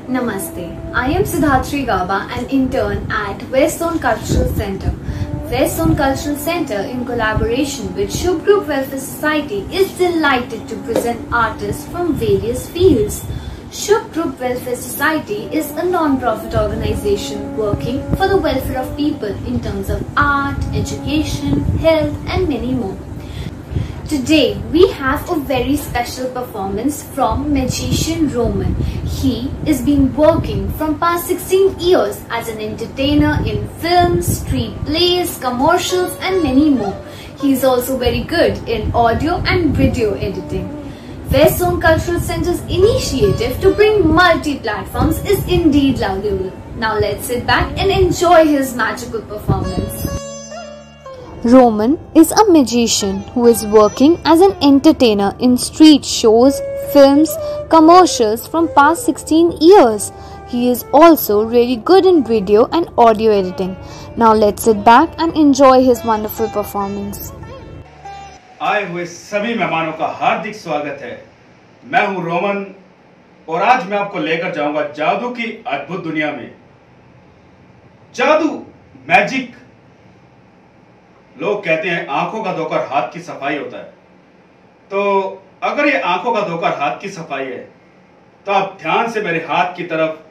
Namaste. I am Siddharthi Gaba, an intern at West Zone Cultural Center. West Zone Cultural Center, in collaboration with Shubh Group Welfare Society, is delighted to present artists from various fields. Shubh Group Welfare Society is a non-profit organization working for the welfare of people in terms of art, education, health and many more. Today we have a very special performance from magician Roman. He has been working from past 16 years as an entertainer in films, street plays, commercials and many more. He is also very good in audio and video editing. West Zone Cultural Center's initiative to bring multi-platforms is indeed laudable. Now let's sit back and enjoy his magical performance. Roman is a magician who is working as an entertainer in street shows, films, commercials from past 16 years. He is also really good in video and audio editing. Now let's sit back and enjoy his wonderful performance. आए हुए सभी मेहमानों का हार्दिक स्वागत है। मैं हूं Roman और आज मैं आपको लेकर जाऊंगा जादू की अद्भुत दुनिया में। जादू, मैजिक, लोग कहते हैं आंखों का धोकर हाथ की सफाई होता है। तो अगर ये आंखों का धोकर हाथ की सफाई है तो आप ध्यान से मेरे हाथ की तरफ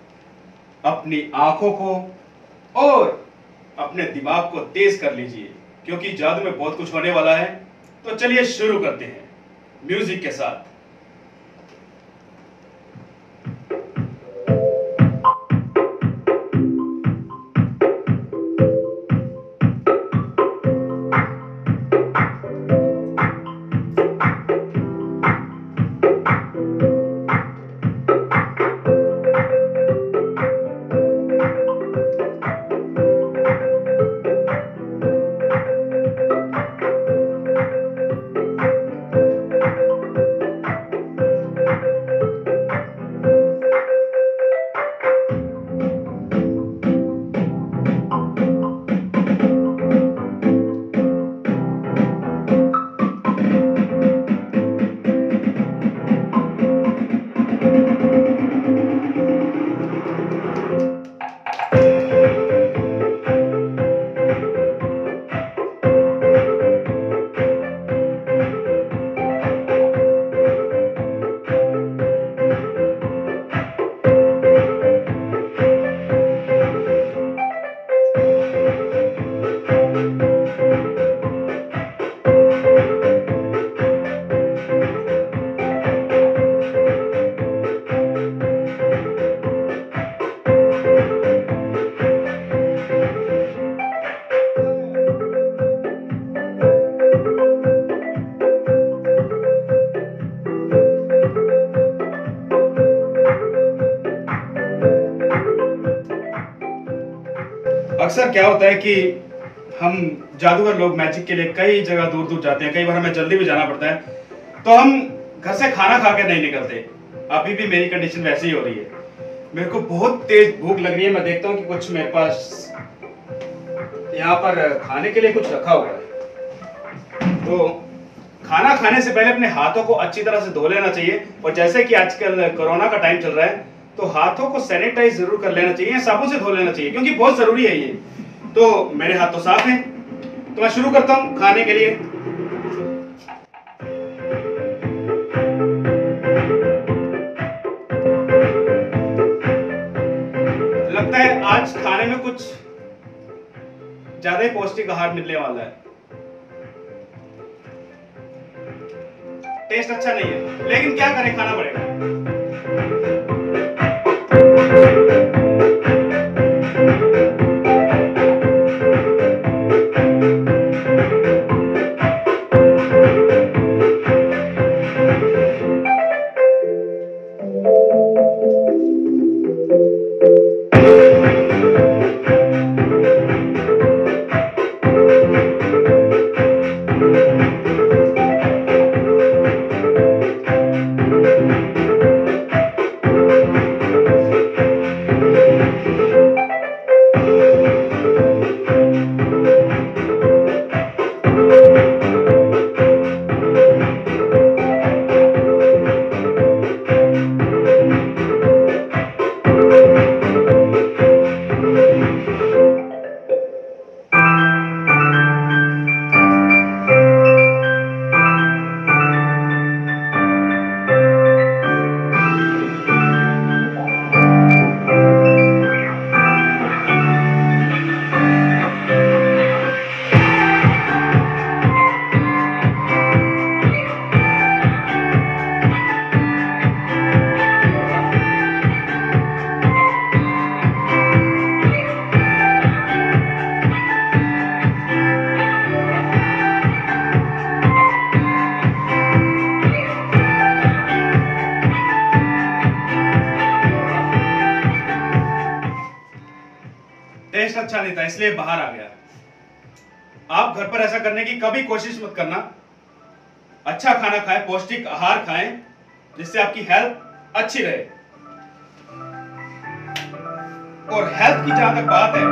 अपनी आंखों को और अपने दिमाग को तेज कर लीजिए, क्योंकि जादू में बहुत कुछ होने वाला है। तो चलिए शुरू करते हैं म्यूजिक के साथ। अक्सर क्या होता है कि हम जादूगर लोग मैजिक के लिए कई जगह दूर दूर जाते हैं, कई बार हमें जल्दी भी जाना पड़ता है, तो हम घर से खाना खा के नहीं निकलते। अभी भी मेरी कंडीशन वैसी ही हो रही है। मेरे को बहुत तेज भूख लग रही है। मैं देखता हूँ कि कुछ मेरे पास यहाँ पर खाने के लिए कुछ रखा हुआ है। तो खाना खाने से पहले अपने हाथों को अच्छी तरह से धो लेना चाहिए। और जैसे कि आजकल कोरोना का टाइम चल रहा है, तो हाथों को सैनिटाइज जरूर कर लेना चाहिए, साबुन से धो लेना चाहिए, क्योंकि बहुत जरूरी है ये। तो मेरे हाथ तो साफ हैं, तो मैं शुरू करता हूं खाने के लिए। लगता है आज खाने में कुछ ज्यादा ही पौष्टिक आहार मिलने वाला है। टेस्ट अच्छा नहीं है, लेकिन क्या करें, खाना पड़ेगा। अच्छा नहीं था, इसलिए बाहर आ गया। आप घर पर ऐसा करने की कभी कोशिश मत करना। अच्छा खाना खाएं, पौष्टिक आहार खाएं, जिससे आपकी हेल्थ अच्छी रहे। और हेल्थ की जहां तक बात है,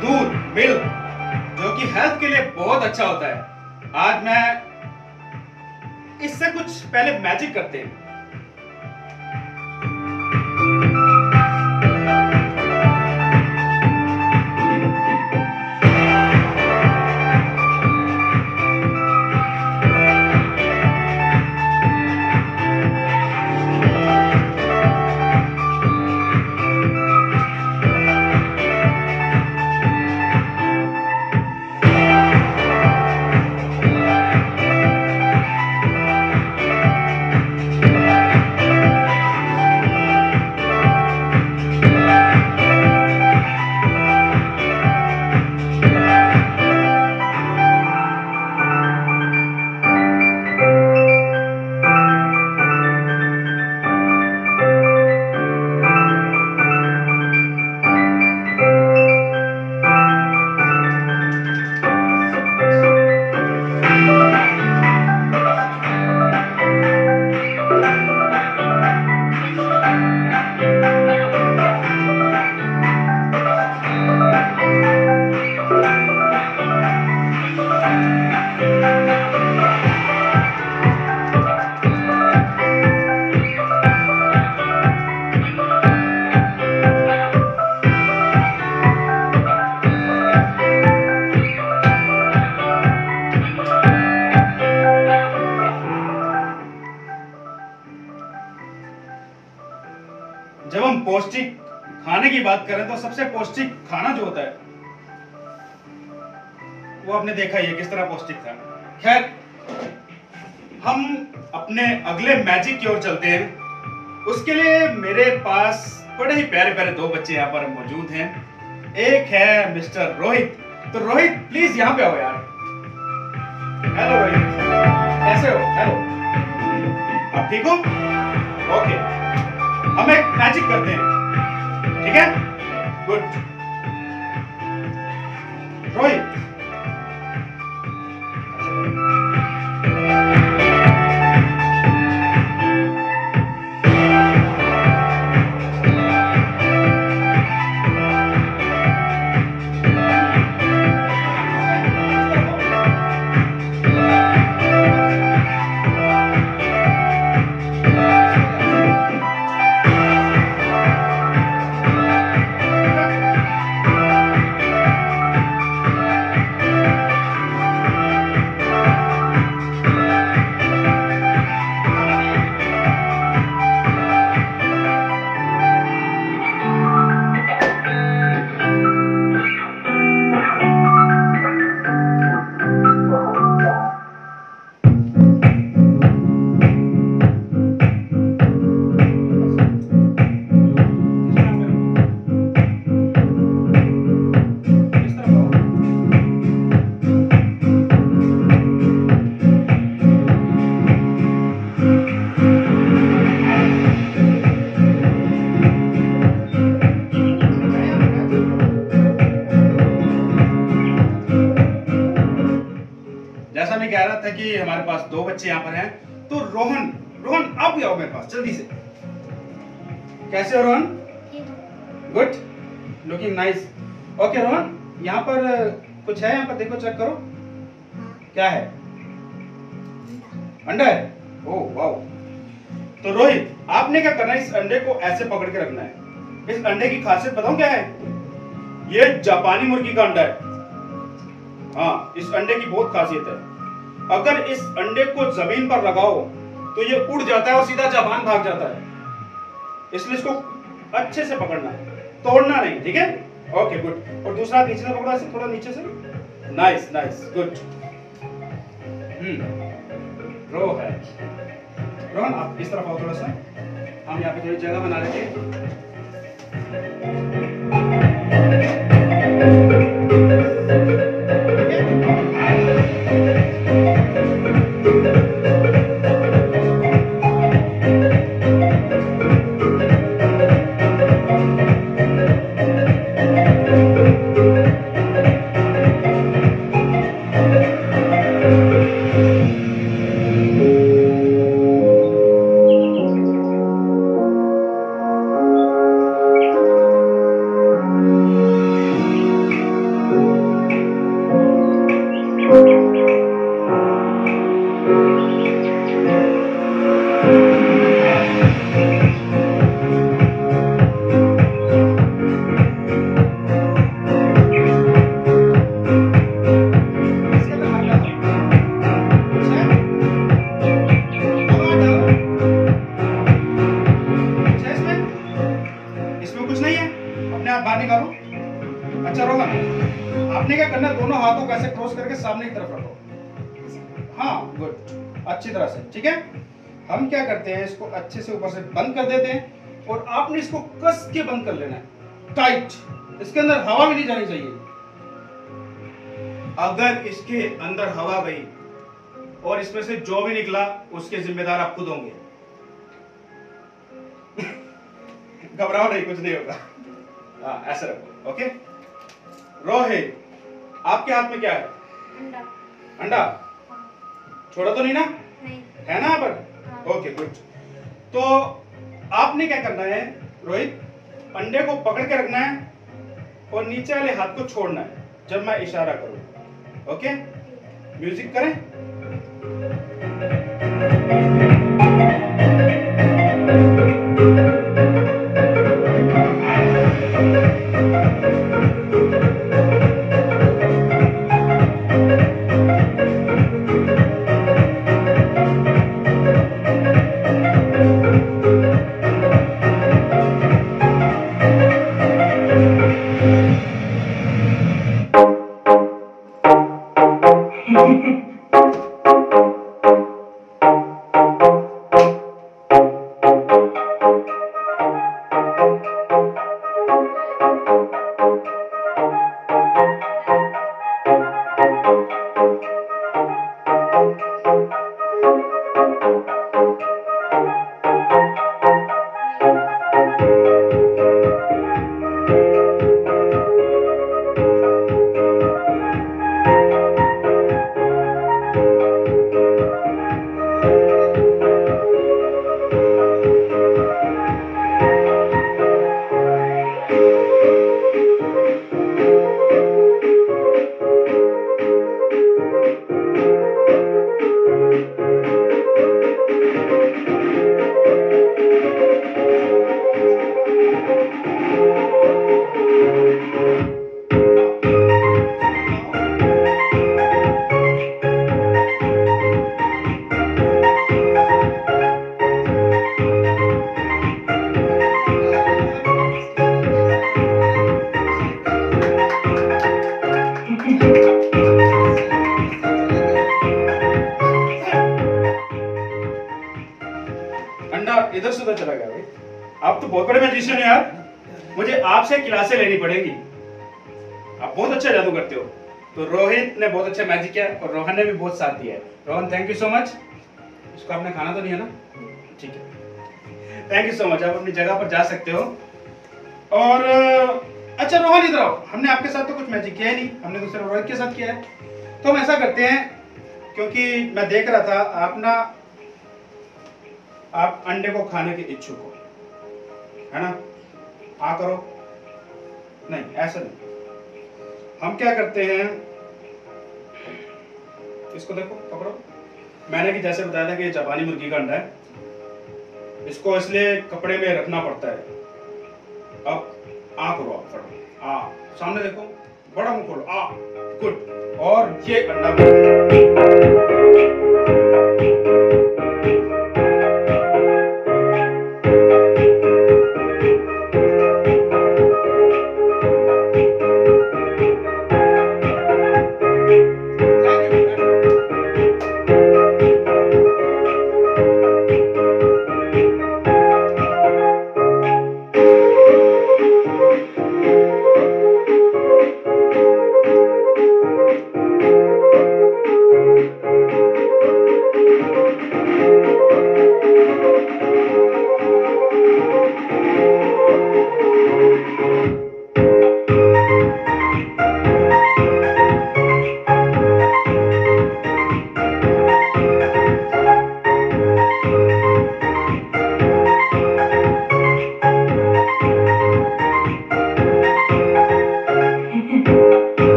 दूध, मिल्क, जो कि हेल्थ के लिए बहुत अच्छा होता है। आज मैं इससे कुछ पहले मैजिक करते हैं। जब हम पौष्टिक खाने की बात करें तो सबसे पौष्टिक खाना जो होता है वो आपने देखा ही है किस तरह पौष्टिक था। खैर, हम अपने अगले मैजिक की ओर चलते हैं। उसके लिए मेरे पास बड़े ही प्यारे प्यारे दो बच्चे यहाँ पर मौजूद हैं। एक है मिस्टर रोहित। तो रोहित, प्लीज यहाँ पे आओ यार। हेलो रोहित, कैसे हो? हेलो, आप ठीक हो? ओके, हम एक मैजिक करते हैं, ठीक है? गुड। रोहित, जैसा मैं कह रहा था कि हमारे पास दो बच्चे यहाँ पर हैं। तो रोहन, रोहन आप भी आओ मेरे पास जल्दी से। कैसे हो Rohan? Good, looking nice. Okay Rohan, यहाँ पर कुछ है, यहाँ पर देखो, चेक करो। क्या है? अंडा है? Oh wow. तो रोहित, आपने क्या करना है, इस अंडे को ऐसे पकड़ के रखना है। इस अंडे की खासियत बताऊं क्या है? ये जापानी मुर्गी का अंडा है। हाँ, इस अंडे की बहुत खासियत है। अगर इस अंडे को जमीन पर लगाओ तो ये उड़ जाता है और सीधा जापान भाग जाता है। इसलिए इसको अच्छे से पकड़ना है, तोड़ना नहीं, ठीक है? Okay good. और दूसरा नीचे से पकड़ो, ऐसे थोड़ा नीचे से। Nice nice, good. रो है। रोहन, आप इस तरफ आओ थोड़ा सा। हम यहाँ पे थोड़ी जगह बना लेते हैं। इसमें कुछ नहीं है, अपने हाथ बाहर निकालो। अच्छा रोहन, आपने क्या करना है, दोनों हाथों को ऐसे क्रॉस करके सामने की तरफ रखो। हाँ गुड, अच्छी तरह से, ठीक है। हम क्या करते हैं, इसको अच्छे से ऊपर से बंद कर देते हैं और आपने इसको कस के बंद कर लेना है, टाइट। इसके अंदर हवा भी नहीं जानी चाहिए। अगर इसके अंदर हवा गई और इसमें से जो भी निकला उसके जिम्मेदार आप खुद होंगे। घबराओ नहीं, कुछ नहीं होगा। हाँ ऐसे रखो, ओके। रोहित, आपके हाथ में क्या है? अंडा। अंडा? छोड़ा तो नहीं ना? नहीं। है ना यहाँ पर? हाँ। Okay good. तो आपने क्या करना है रोहित, अंडे को पकड़ के रखना है और नीचे वाले हाथ को छोड़ना है जब मैं इशारा करूं। ओके, म्यूजिक करें। इधर से उधर चला गया भाई। आप तो बहुत बड़े मैजिशियन हो यार, मुझे आपसे क्लासें लेनी पड़ेंगी। आप बहुत अच्छा जादू करते हो। तो रोहित ने बहुत अच्छा मैजिक किया और रोहन ने भी बहुत साथ दिया है। Rohan thank you so much. इसको आपने खाना तो नहीं है ना? ठीक है, थैंक यू सो मच। आप अपनी जगह पर जा सकते हो। और अच्छा रोहन इधर आओ, हमने आपके साथ तो कुछ मैजिक किया ही नहीं, हमने दूसरे रोहित के साथ किया है। तो हम ऐसा करते हैं, क्योंकि मैं देख रहा था आप अंडे को खाने के इच्छुक हो, है ना? हाँ करो। नहीं ऐसा नहीं, हम क्या करते हैं, इसको देखो, पकड़ो। मैंने कि जैसे बताया था कि ये जापानी मुर्गी का अंडा है, इसको इसलिए कपड़े में रखना पड़ता है। अब आ करो, आप फटो, आ सामने देखो, बड़ा मुंह खोलो, आ गुड। और ये अंडा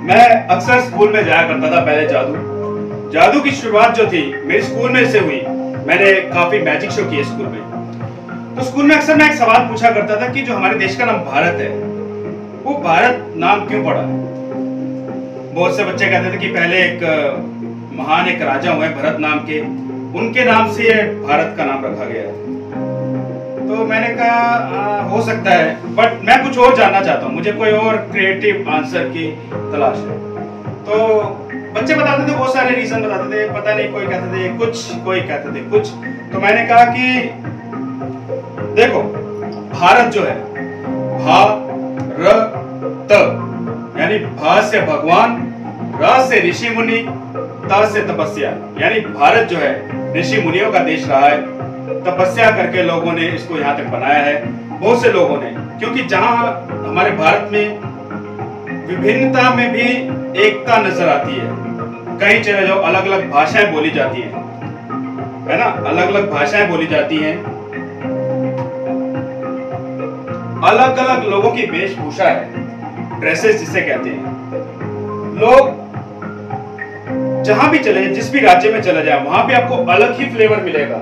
मैं अक्सर स्कूल में जाया करता था पहले। जादू की शुरुआत जो थी मेरे स्कूल में से हुई। मैंने काफी मैजिक शो किए स्कूल में। तो स्कूल में अक्सर मैं एक सवाल पूछा करता था कि जो हमारे देश का नाम भारत है, वो भारत नाम क्यों पड़ा। बहुत से बच्चे कहते थे कि पहले एक महान एक राजा हुए भरत नाम के, उनके नाम से ये भारत का नाम रखा गया है। तो मैंने कहा हो सकता है, बट मैं कुछ और जानना चाहता हूँ, मुझे कोई और क्रिएटिव आंसर की तलाश है। तो बच्चे बताते थे, बहुत सारे रीजन बताते थे, पता नहीं, कोई कहते थे कुछ, कोई कहते थे कुछ। तो मैंने कहा कि देखो, भारत जो है भारत यानी भा से भगवान, र से ऋषि मुनि, त से तपस्या, यानी भारत जो है ऋषि मुनियों का देश रहा है। तपस्या करके लोगों ने इसको यहाँ तक बनाया है, बहुत से लोगों ने। क्योंकि जहाँ हमारे भारत में विभिन्नता में भी एकता नजर आती है। कहीं चले जाओ, अलग अलग भाषाएं बोली जाती हैं, है ना, अलग अलग भाषाएं बोली जाती हैं, अलग अलग लोगों की वेशभूषा है, ड्रेसेस जिसे कहते हैं। लोग जहां भी चले, जिस भी राज्य में चले जाए, वहां पे आपको अलग ही फ्लेवर मिलेगा।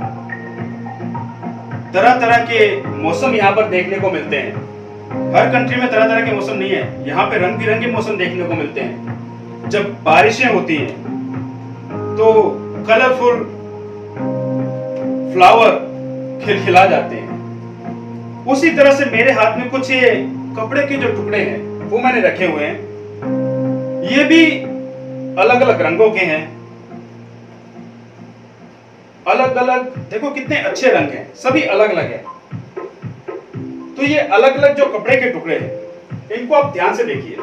तरह तरह के मौसम यहाँ पर देखने को मिलते हैं। हर कंट्री में तरह तरह के मौसम नहीं है, यहाँ पे रंग बिरंगे मौसम देखने को मिलते हैं। जब बारिशें होती हैं तो कलरफुल फ्लावर खिलखिला जाते हैं। उसी तरह से मेरे हाथ में कुछ ये कपड़े के जो टुकड़े हैं वो मैंने रखे हुए हैं। ये भी अलग अलग रंगों के हैं, अलग अलग, देखो कितने अच्छे रंग हैं, सभी अलग अलग हैं। तो ये अलग अलग जो कपड़े के टुकड़े हैं, इनको आप ध्यान से देखिए,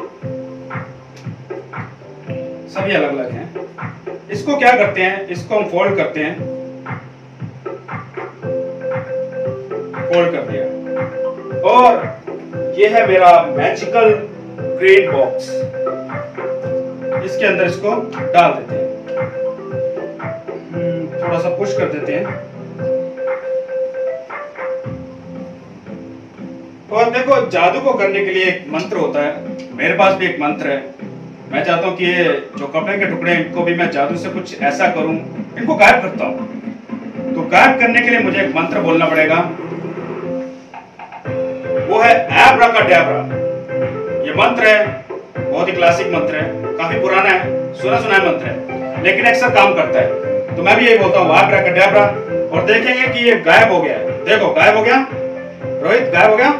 सभी अलग अलग हैं। इसको क्या करते हैं, इसको हम फोल्ड करते हैं, फोल्ड कर दिया, और ये है मेरा मैजिकल ग्रेट बॉक्स। इसके अंदर इसको डाल देते हैं, थोड़ा सा पुश कर देते हैं, और देखो जादू को करने के लिए एक मंत्र होता है। मेरे पास भी एक मंत्र है। मैं चाहता हूँ कि ये जो कपड़े के टुकड़े हैं, इनको भी मैं जादू से कुछ ऐसा करूं, इनको गायब करता हूं। तो गायब करने के लिए मुझे एक मंत्र बोलना पड़ेगा, वो है एब्राकाडाब्रा। ये मंत्र है, बहुत ही क्लासिक मंत्र है, काफी पुराना है, सुना सुना मंत्र है, लेकिन अक्सर काम करता है। तो मैं भी यही बोलता हूँ एब्राकाडाब्रा, और देखेंगे कि ये गायब हो गया है। देखो गायब हो गया, रोहित गायब हो गया,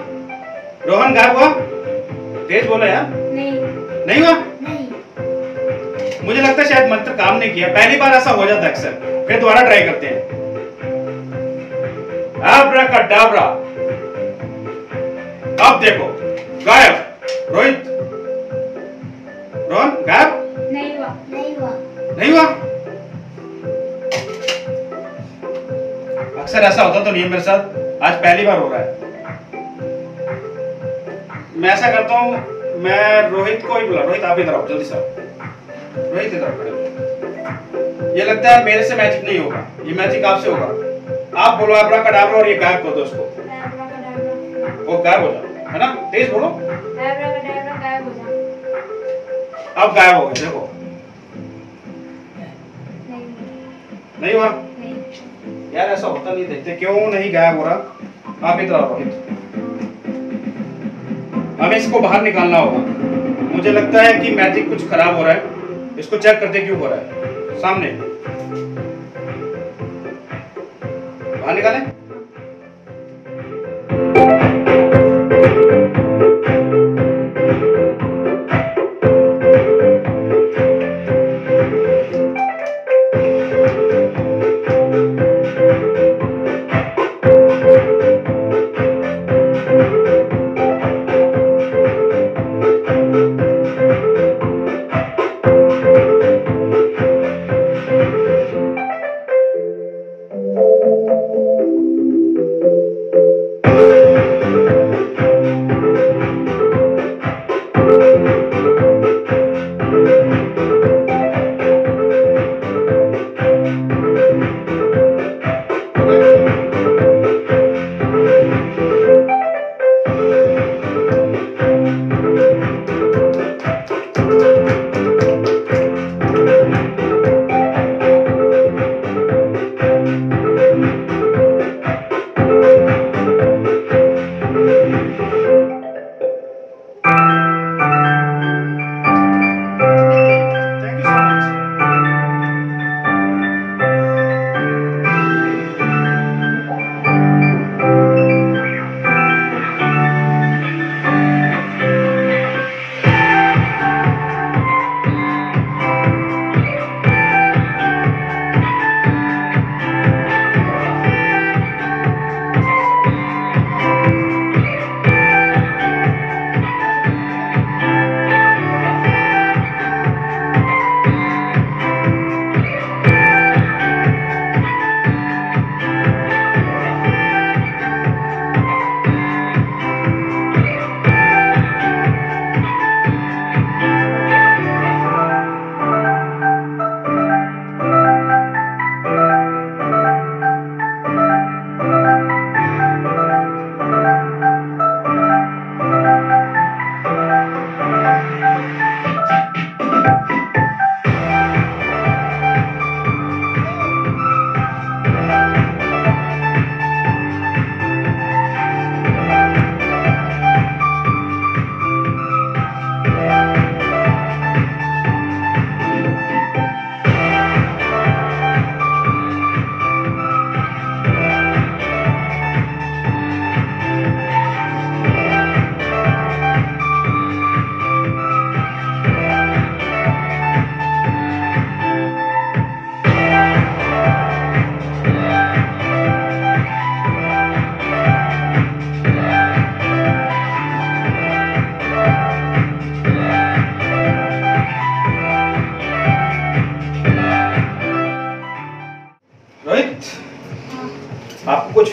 रोहन गायब हुआ। तेज बोलो यार। नहीं हुआ। मुझे लगता है शायद मंत्र काम नहीं किया, पहली बार ऐसा हो जाता है अक्सर, फिर दोबारा ट्राई करते हैं। एब्राकाडाब्रा, अब देखो गायब। रोहित, रोहन गायब नहीं हुआ। नहीं हुआ। अक्सर ऐसा होता तो नहीं है मेरे साथ, आज पहली बार हो रहा है। मैं ऐसा करता हूँ, मैं रोहित को ही बुला, रोहित आप इधर आओ जल्दी से। रोहित इधर खड़े हो। ये लगता है मेरे से मैजिक नहीं होगा, ये मैजिक आपसे होगा। आप बोलो एब्राकाडाब्रा और ये गायब कर दो उसको। वो गायब हो जाओ, है ना, तेज बोलो। एब्राकाडाब्रा गायब हो जा। अब गायब हो गए, देखो नहीं हुआ। यार ऐसा होता नहीं, देखते क्यों नहीं गायब हो रहा। आप इधर आओ रोहित, हमें इसको बाहर निकालना होगा। मुझे लगता है कि मैजिक कुछ खराब हो रहा है, इसको चेक करते क्यों हो रहा है। सामने बाहर निकालें।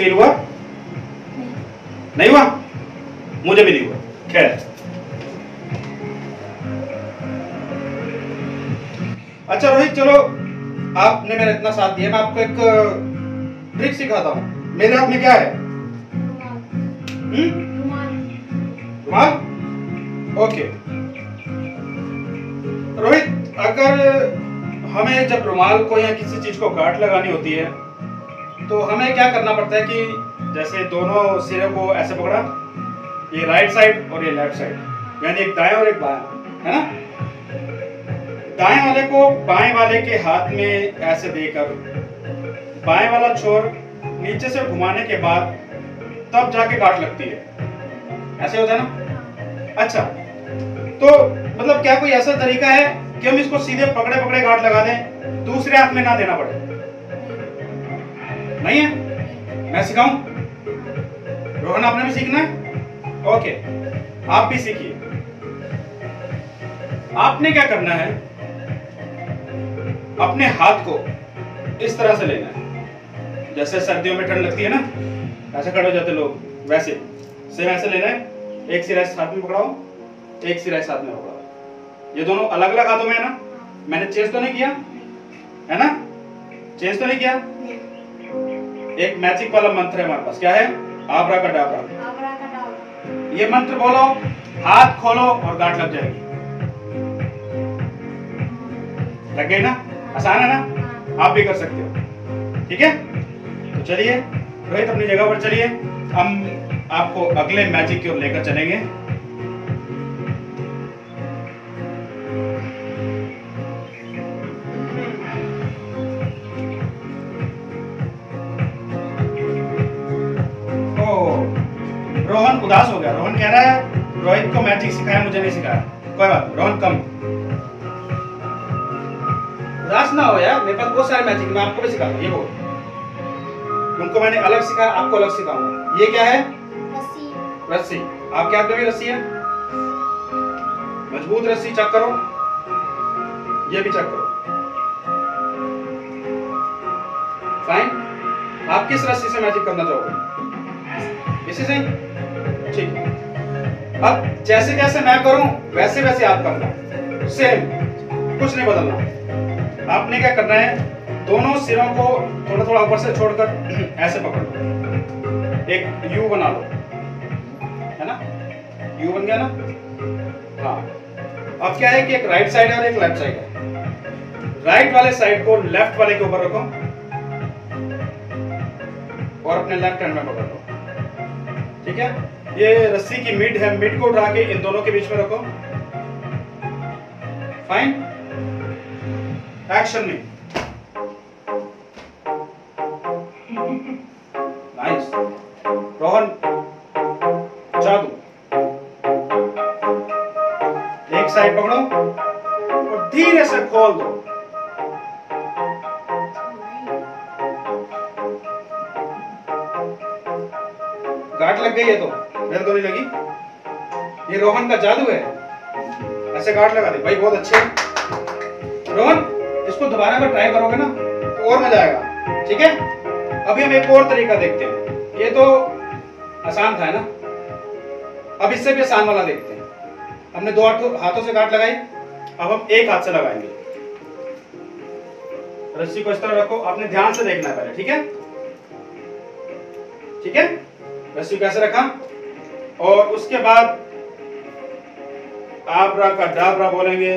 फील हुआ? नहीं हुआ? मुझे भी नहीं हुआ। खैर, अच्छा रोहित, चलो आपने मेरा इतना साथ दिया, मैं आपको एक ट्रिक सिखाता हूँ। मेरे हाथ में क्या है? रुमाल। ओके रोहित, अगर हमें जब रुमाल को या किसी चीज को गांठ लगानी होती है तो हमें क्या करना पड़ता है कि जैसे दोनों सिरों को ऐसे पकड़ा, ये राइट साइड और ये लेफ्ट साइड, यानी एक दाएं और एक बायां, है ना? दाएं वाले को बाएं वाले के हाथ में ऐसे देकर बाएं वाला छोर नीचे से घुमाने के बाद तब जाके गांठ लगती है। ऐसे होता है ना? अच्छा, तो मतलब क्या कोई ऐसा तरीका है कि हम इसको सीधे पकड़े पकड़े गांठ लगा दें, दूसरे हाथ में ना देना पड़े? नहीं है? मैं सिखाऊं? रोहन, आपने भी सीखना है? ओके, आप भी सीखिए। आपने क्या करना है, अपने हाथ को इस तरह से लेना है, जैसे सर्दियों में ठंड लगती है ना, ऐसे खड़े हो जाते लोग, वैसे सेम ऐसे लेना है। एक सिरा इस हाथ में पकड़ाओ, एक सिरा इस हाथ में पकड़ाओ। ये दोनों अलग अलग हाथों में है ना? मैंने चेंज तो नहीं किया है ना? चेंज तो नहीं किया? एक मैजिक वाला मंत्र है हमारे पास, क्या है? आब्राकडाब्रा। ये मंत्र बोलो, हाथ खोलो और गांठ लग जाएगी। लग गई ना? आसान है ना? आप भी कर सकते हो। ठीक है, तो चलिए रोहित, अपनी जगह पर चलिए, हम आपको अगले मैजिक की ओर लेकर चलेंगे। रोहन उदास हो गया। रोहन कह रहा है रोहित को मैजिक सिखाया, मुझे नहीं सिखाया। कोई बात नहीं रोहन, कम उदास ना हो यार, मेरे पास बहुत सारे मैजिक, मैं आपको भी सिखाऊंगा। ये बोल, तुमको मैंने अलग सिखाया, आपको अलग सिखाऊंगा। ये क्या है? रस्सी। रस्सी। आपके हाथ में भी रस्सी है, मजबूत रस्सी। चेक करो, ये भी चेक करो। फाइन। आप किस रस्सी से मैजिक करना चाहोगे? इसी से? ठीक है। अब जैसे जैसे मैं करूं वैसे वैसे आप करना, सेम, कुछ नहीं बदलना। आपने क्या करना है, दोनों सिरों को थोड़ा थोड़ा ऊपर से छोड़कर ऐसे पकड़ लो, एक यू बना लो, है ना? यू बन गया ना? हाँ। अब क्या है कि एक राइट साइड है और एक लेफ्ट साइड है। राइट वाले साइड को लेफ्ट वाले के ऊपर रखो और अपने लेफ्ट हैंड में पकड़ लो। ठीक है, ये रस्सी की मिड है, मिड को उठा के इन दोनों के बीच में रखो। फाइन। एक्शन में नाइस। रोहन, जादू। एक साइड पकड़ो और धीरे से खोल दो। गांठ लग गई है तो मेरे तो नहीं लगी। ये रोहन का जादू है, ऐसे गांठ लगा दे भाई, बहुत अच्छे। रोहन, इसको दोबारा अगर ट्राई करोगे ना तो और मजा आएगा। ठीक है, अभी हम एक और तरीका देखते हैं। ये तो आसान था, है ना? अब इससे भी आसान वाला देखते हैं। हमने दो हाथों से गांठ लगाई, अब हम एक हाथ से लगाएंगे। रस्सी को इस तरह रखो, आपने ध्यान से देखना है पहले। ठीक है? ठीक है, रस्सी कैसे रखा, और उसके बाद आब्राकडाब्रा बोलेंगे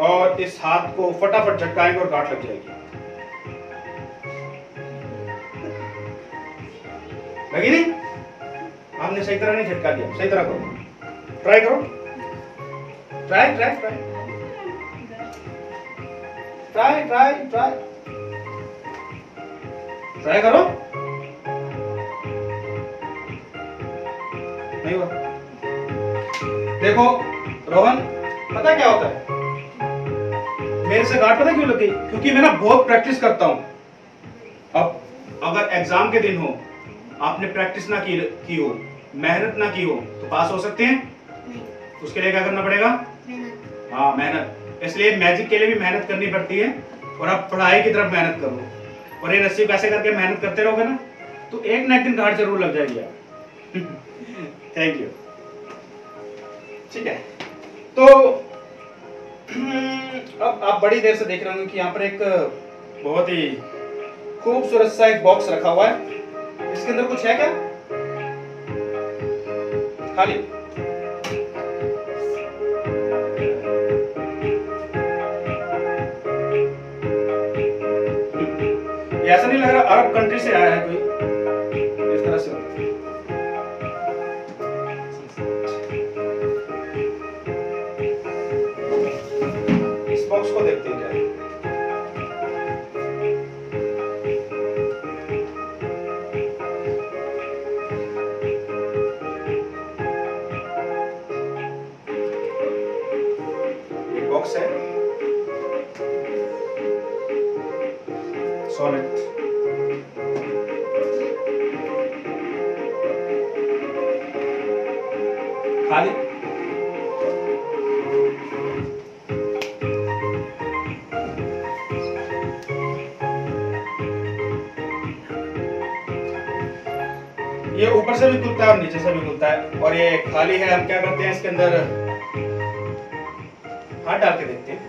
और इस हाथ को फटाफट झटकाएंगे और गांठ लग जाएगी। लगी नहीं? आपने सही तरह नहीं झटका दिया, सही तरह करो, ट्राई करो, try try try try try try try करो। नहीं हुआ? देखो रोहन, पता क्या होता है, मेरे से गांठ पता क्यों लगी? क्योंकि मैं ना बहुत प्रैक्टिस करता हूं। अब अगर एग्जाम के दिन हो, आपने प्रैक्टिस ना की हो, मेहनत ना की हो, तो पास हो सकते हैं? उसके लिए क्या करना पड़ेगा? हाँ, मेहनत। इसलिए मैजिक के लिए भी मेहनत करनी पड़ती है, और आप पढ़ाई की तरफ मेहनत करो। और ये रस्सी कैसे करके मेहनत करते रहोगे ना तो एक ना एक दिन गाड़ जरूर लग जाएगी यार। Thank you. ठीक है, तो अब आप बड़ी देर से देख रहे होंगे कि यहाँ पर एक बहुत ही खूबसूरत सा एक बॉक्स रखा हुआ है। इसके अंदर कुछ है क्या? खाली। ये ऐसा नहीं लग रहा अरब कंट्री से आया है कोई, इस तरह से होता है। इस बॉक्स को देखते हैं क्या है। ये बॉक्स है सॉलिड। खाली। ये ऊपर से भी खुलता है और नीचे से भी खुलता है और ये खाली है। हम क्या करते हैं इसके अंदर हाथ डाल के देखते हैं।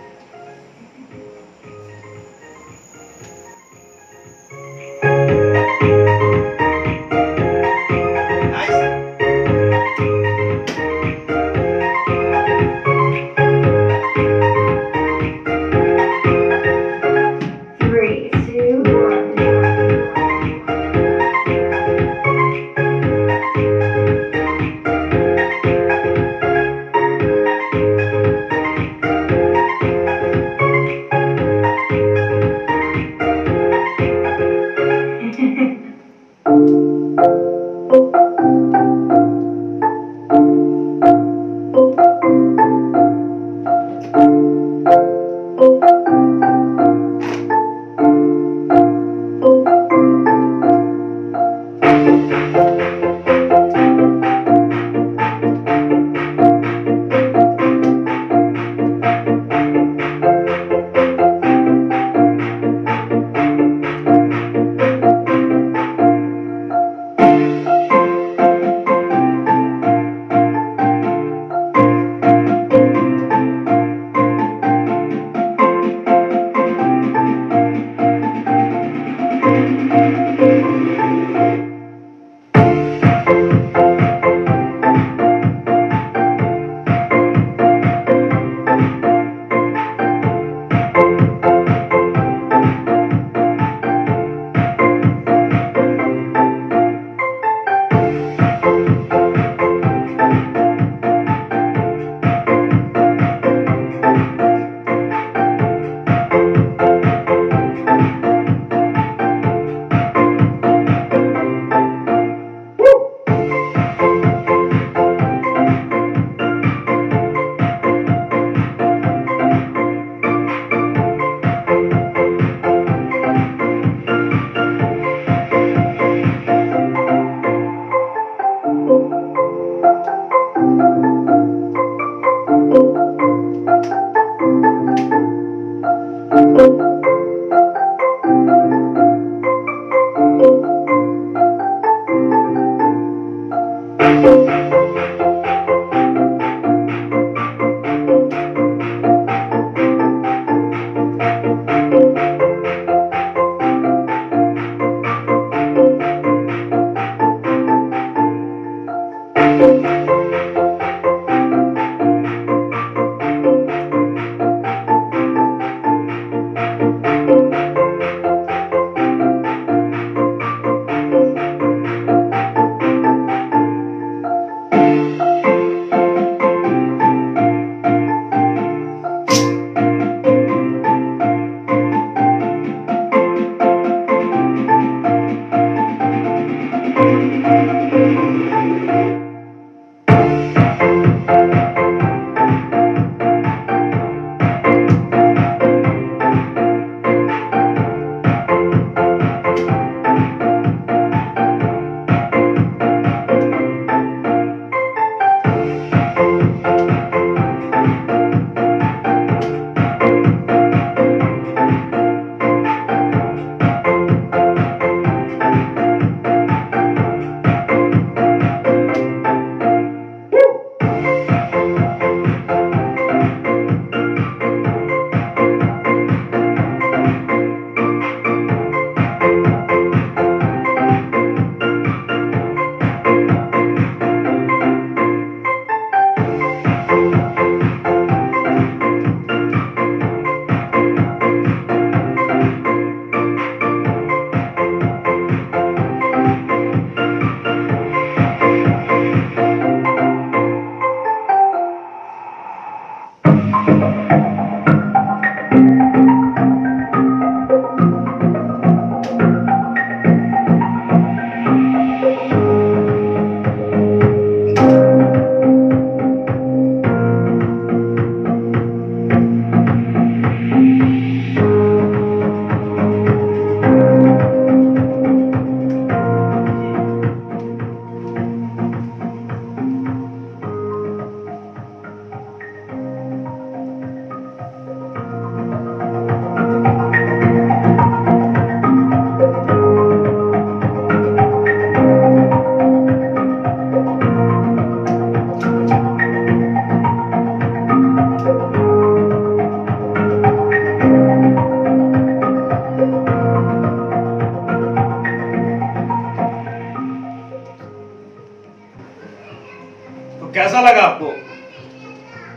कैसा लगा आपको?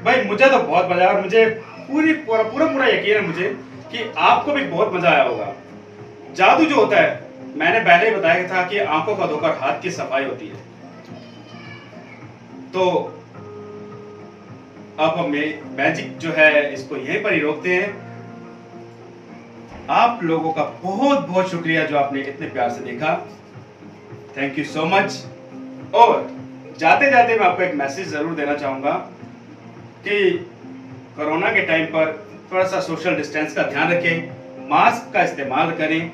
भाई मुझे तो बहुत मजा आया और मुझे पूरा यकीन है मुझे कि आपको भी बहुत मजा आया होगा। जादू जो होता है, मैंने पहले ही बताया था कि आंखों का धोकर हाथ की सफाई होती है। तो अब हम मैजिक जो है इसको यहीं पर ही रोकते हैं। आप लोगों का बहुत बहुत शुक्रिया जो आपने इतने प्यार से देखा। Thank you so much. और जाते जाते मैं आपको एक मैसेज जरूर देना चाहूंगा कि कोरोना के टाइम पर थोड़ा सा सोशल डिस्टेंस का ध्यान रखें, मास्क का इस्तेमाल करें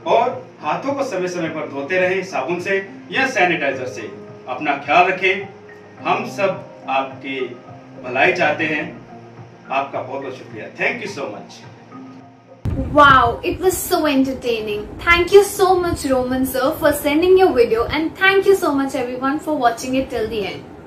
और हाथों को समय समय पर धोते रहें साबुन से या सैनिटाइजर से। अपना ख्याल रखें। हम सब आपकी भलाई चाहते हैं। आपका बहुत बहुत शुक्रिया। Thank you so much. Wow, it was so entertaining. Thank you so much, Roman sir, for sending your video, and thank you so much everyone for watching it till the end.